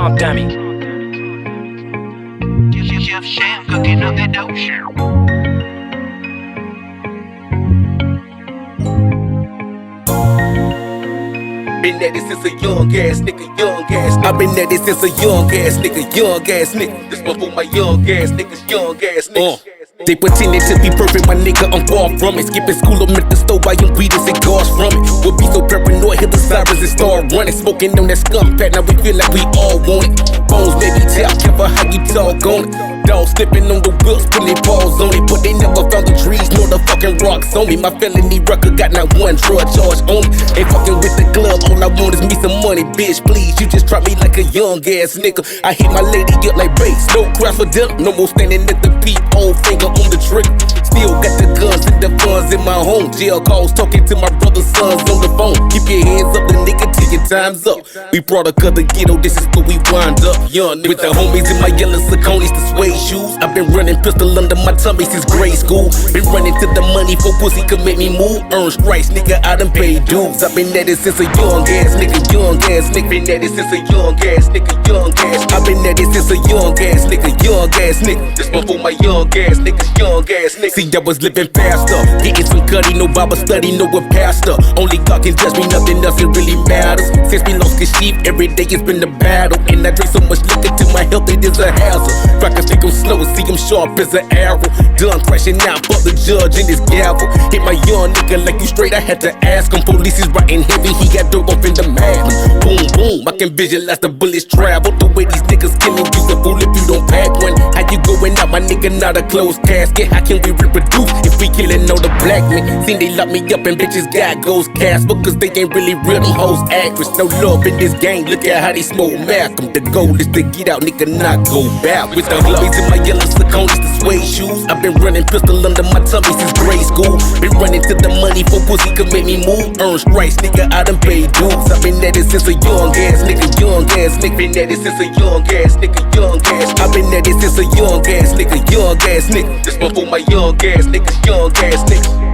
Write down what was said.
Trump dummy. Chef Sham cooking up that dope shit. Been at it since a young ass nigga, young ass. I've been at it since a young ass nigga, young ass nigga. This one for my young ass niggas, young ass niggas. They pretending to be perfect, my nigga, I'm far from it. Skipping school, I'm at the store buying weed and cigars from it. We'll be so paranoid, hit the sirens and start running. Smoking on that skunk pack, now we feel like we all want it. Phones, baby, tell, careful how you talk on it. Dogs slipping on the wheels, putting paws on it. But they never found the trees, nor the fucking rocks on me. My felony record got not one drug charge on me. Ain't fucking with the glove, all I want is me some money, bitch, please. You just drop me like a young ass nigga. I hit my lady up like bass, no crap for dinner. No more standing at the peep, old finger on the trigger. Still got the guns and the funds in my home. Jail calls, talking to my brother's sons on the phone. Keep your hands up, the nigga, till your time's up. We brought a cut the ghetto, this is where we wind up. Young nigga. With the homies in my yellow Sauconys, the suede shoes. I've been running pistol under my tummy since grade school. Been running to the money for pussy could make me move. Earn stripes, nigga, I done paid dues. I've been at it since a young ass nigga, young ass nigga. Been at it since a young ass nigga, young ass. I've been at it since a young ass nigga, young ass nigga. This one for my young ass niggas, young ass nigga. See, I was living faster, getting some cutty, no Bible study, no a pastor. Only God can judge me, nothing else it really matters. Since we lost the sheep, every day it's been a battle. And I drink so much liquor to my health, it is a hazard. Crackers think I'm slow, see I'm sharp as an arrow. Done crashing out, fuck the judge in his gavel. Hit my young nigga like you straight, I had to ask him. Police is riding heavy, he got dope off in the mask. Boom, boom, I can visualize the bullets travel. The way these niggas killing you's a fool if you don't pack one. How you going out, my nigga, not a closed casket? How can we reproduce if we killing all the black men? Seen they lock me up and bitches got ghost cast because they ain't really real, them hoes actress. No love in this game, look at how they smoke Malcolm. The goal is to get out, nigga, not go back. With the homies in my yellow Sauconys, the suede shoes. I've been running pistol under my tummy since grade school. Been running to the money for pussy could make me move. Earn stripes, nigga, I done paid dues. I've been at it since a young ass nigga, young ass nigga. Been at it since a young ass nigga, young ass. I've been at it since a young ass nigga, young ass nigga. This one for my young ass niggas, young ass nigga.